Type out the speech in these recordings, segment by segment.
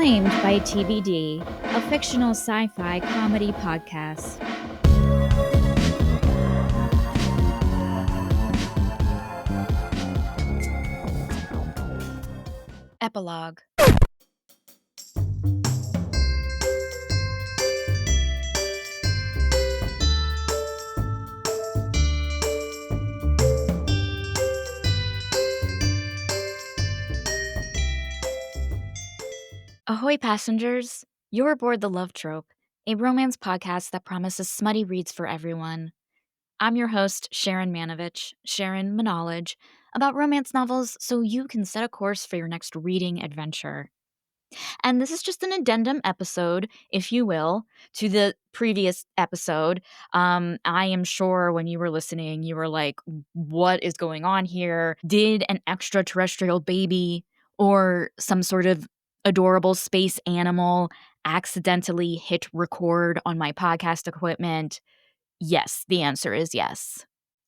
acclaimed by TBD, a fictional sci-fi comedy podcast. Epilogue. Ahoy, passengers! You're aboard The Love Trope, a romance podcast that promises smutty reads for everyone. I'm your host, Sharon Sharon Knowledge, about romance novels so you can set a course for your next reading adventure. And this is just an addendum episode, if you will, to the previous episode. I am sure when you were listening, you were like, what is going on here? Did an extraterrestrial baby or some sort of adorable space animal accidentally hit record on my podcast equipment? Yes, the answer is yes.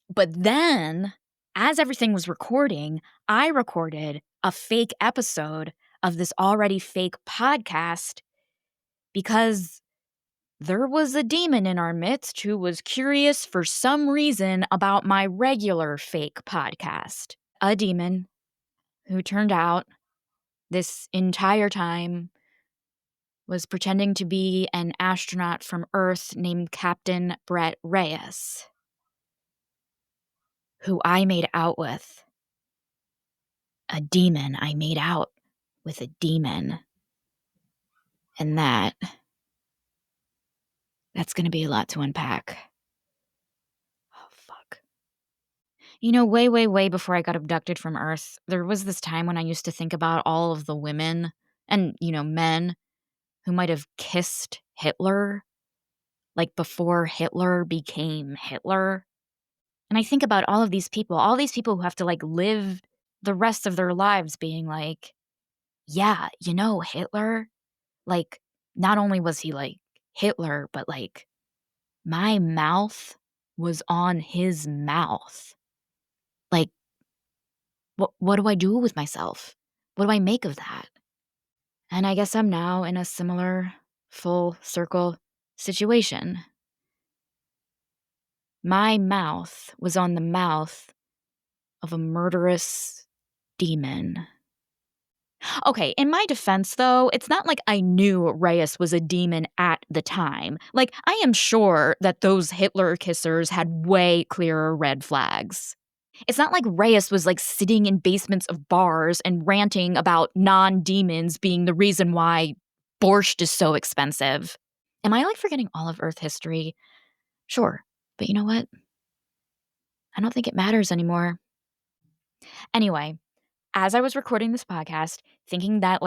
But then, as everything was recording, I recorded a fake episode of this already fake podcast because there was a demon in our midst who was curious for some reason about my regular fake podcast. A demon who turned out this entire time was pretending to be an astronaut from Earth named Captain Brett Reyes, who I made out with. A demon. I made out with a demon. And that's going to be a lot to unpack. Oh, fuck. You know, way, way, way before I got abducted from Earth, there was this time when I used to think about all of the women and, men who might have kissed Hitler, like before Hitler became Hitler. And I think about all these people who have to live the rest of their lives being like, yeah, Hitler, not only was he Hitler, but my mouth was on his mouth. What do I do with myself? What do I make of that? And I guess I'm now in a similar full circle situation. My mouth was on the mouth of a murderous demon. Okay, in my defense, though, it's not like I knew Reyes was a demon at the time. I am sure that those Hitler kissers had way clearer red flags. It's not like Reyes was sitting in basements of bars and ranting about non-demons being the reason why borscht is so expensive. Am I forgetting all of Earth history? Sure, but you know what? I don't think it matters anymore. Anyway, as I was recording this podcast, thinking that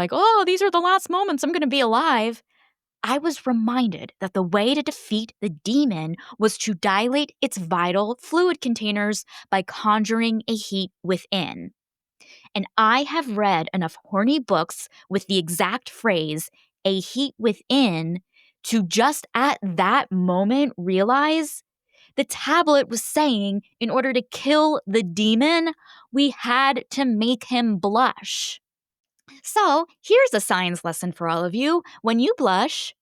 these are the last moments I'm going to be alive, I was reminded that the way to defeat the demon was to dilate its vital fluid containers by conjuring a heat within. And I have read enough horny books with the exact phrase, a heat within, to just at that moment realize the tablet was saying in order to kill the demon, we had to make him blush. So here's a science lesson for all of you. When you blush,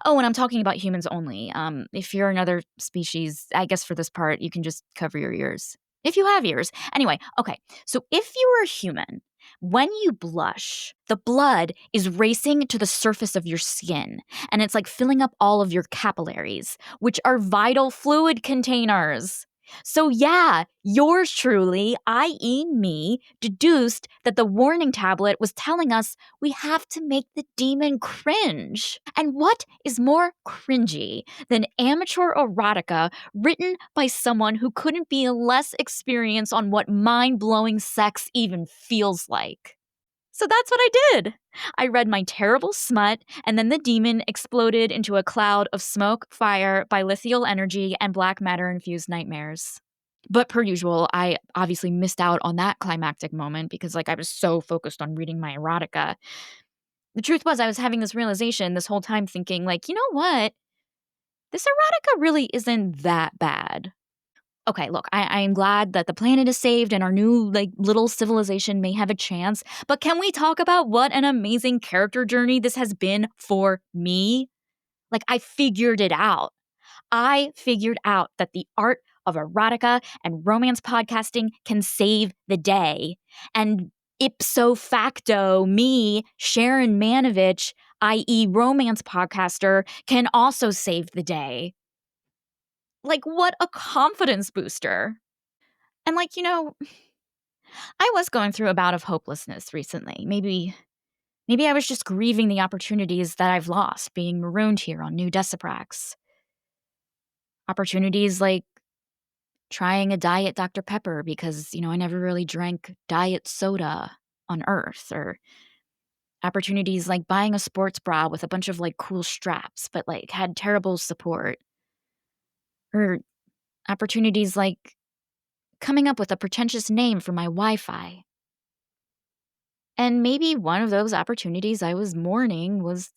oh, and I'm talking about humans only. If you're another species, I guess for this part, you can just cover your ears. If you have ears. Anyway, okay. So if you are a human, when you blush, the blood is racing to the surface of your skin, and it's filling up all of your capillaries, which are vital fluid containers. So yeah, yours truly, i.e. me, deduced that the warning tablet was telling us we have to make the demon cringe. And what is more cringy than amateur erotica written by someone who couldn't be less experienced on what mind-blowing sex even feels like? So that's what I did. I read my terrible smut, and then the demon exploded into a cloud of smoke, fire, bilithial energy, and black matter-infused nightmares. But per usual, I obviously missed out on that climactic moment because I was so focused on reading my erotica. The truth was I was having this realization this whole time thinking you know what? This erotica really isn't that bad. Okay, look, I am glad that the planet is saved and our new, like, little civilization may have a chance, but can we talk about what an amazing character journey this has been for me? Like, I figured it out. I figured out that the art of erotica and romance podcasting can save the day. And ipso facto, me, Sharon Manovich, i.e., romance podcaster, can also save the day. Like, what a confidence booster. And, like, I was going through a bout of hopelessness recently. Maybe I was just grieving the opportunities that I've lost being marooned here on New Deciprax. Opportunities like trying a diet Dr. Pepper because, I never really drank diet soda on Earth, or opportunities like buying a sports bra with a bunch of like cool straps but like had terrible support, or opportunities like coming up with a pretentious name for my Wi-Fi. And maybe one of those opportunities I was mourning was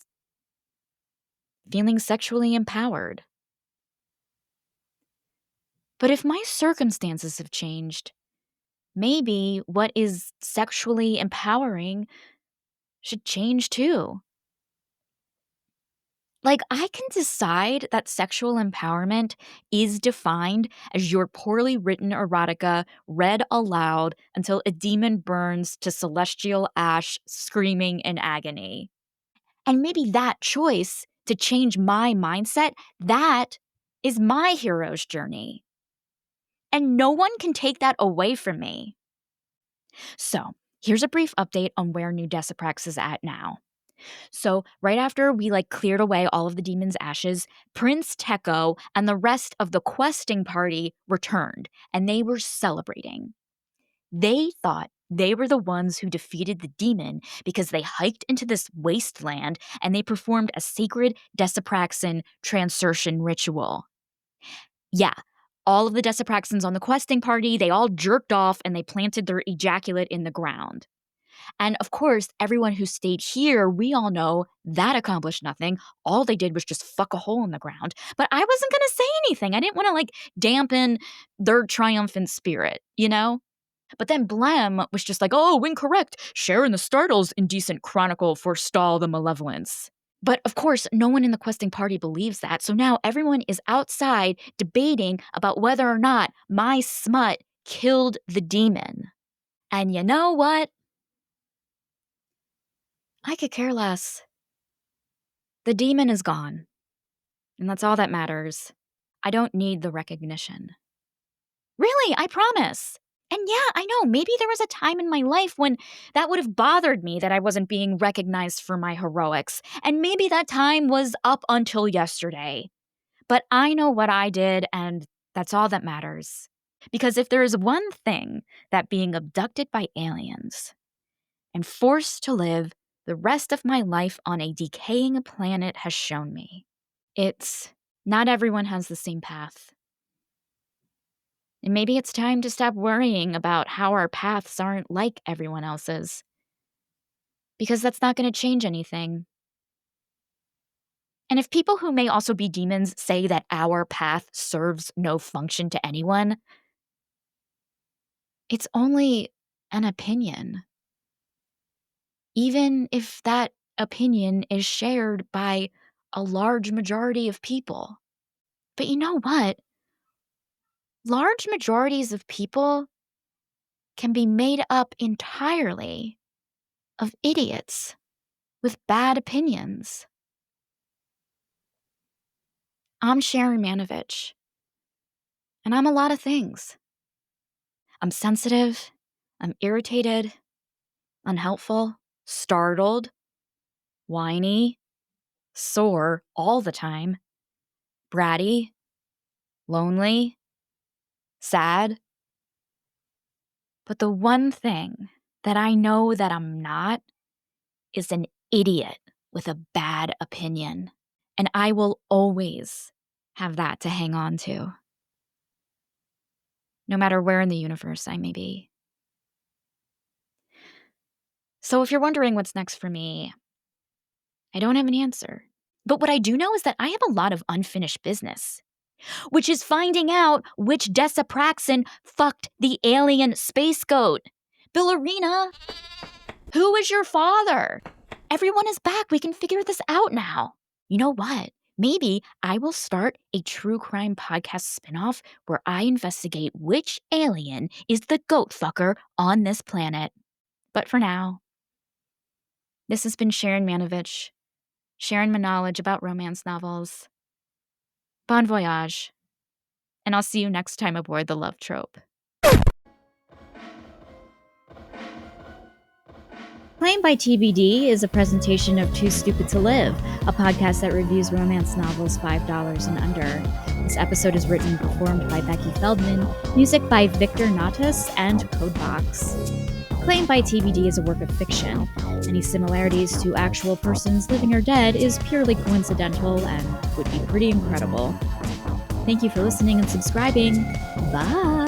feeling sexually empowered. But if my circumstances have changed, maybe what is sexually empowering should change too. Like, I can decide that sexual empowerment is defined as your poorly written erotica read aloud until a demon burns to celestial ash, screaming in agony. And maybe that choice to change my mindset, that is my hero's journey. And no one can take that away from me. So, here's a brief update on where New Deciprax is at now. So, right after we cleared away all of the demon's ashes, Prince Teko and the rest of the questing party returned, and they were celebrating. They thought they were the ones who defeated the demon because they hiked into this wasteland and they performed a sacred Decipraxin transertion ritual. Yeah, all of the Decipraxins on the questing party, they all jerked off and they planted their ejaculate in the ground. And of course, everyone who stayed here, we all know that accomplished nothing. All they did was just fuck a hole in the ground. But I wasn't going to say anything. I didn't want to dampen their triumphant spirit, you know? But then Blem was just like, oh, incorrect. Sharon the Startle's indecent chronicle forestall the malevolence. But of course, no one in the questing party believes that. So now everyone is outside debating about whether or not my smut killed the demon. And you know what? I could care less. The demon is gone, and that's all that matters. I don't need the recognition. Really, I promise. And yeah, I know, maybe there was a time in my life when that would have bothered me that I wasn't being recognized for my heroics, and maybe that time was up until yesterday. But I know what I did, and that's all that matters. Because if there is one thing that being abducted by aliens and forced to live the rest of my life on a decaying planet has shown me, it's not everyone has the same path. And maybe it's time to stop worrying about how our paths aren't like everyone else's. Because that's not going to change anything. And if people who may also be demons say that our path serves no function to anyone, it's only an opinion. Even if that opinion is shared by a large majority of people. But you know what? Large majorities of people can be made up entirely of idiots with bad opinions. I'm Sharon Manovich, and I'm a lot of things. I'm sensitive, I'm irritated, unhelpful, startled, whiny, sore all the time, bratty, lonely, sad. But the one thing that I know that I'm not is an idiot with a bad opinion. And I will always have that to hang on to, no matter where in the universe I may be. So if you're wondering what's next for me, I don't have an answer. But what I do know is that I have a lot of unfinished business. which is finding out which Desapraxin fucked the alien space goat. Ballerina, who is your father? Everyone is back. We can figure this out now. You know what? Maybe I will start a true crime podcast spinoff where I investigate which alien is the goat fucker on this planet. But for now, this has been Sharon Manovich, sharing my knowledge about romance novels. Bon voyage. And I'll see you next time aboard the Love Trope. Claim by TBD is a presentation of Too Stupid to Live, a podcast that reviews romance novels $5 and under. This episode is written and performed by Becky Feldman, music by Victor Natas and Codebox. Claim by TBD is a work of fiction. Any similarities to actual persons living or dead is purely coincidental and would be pretty incredible. Thank you for listening and subscribing. Bye!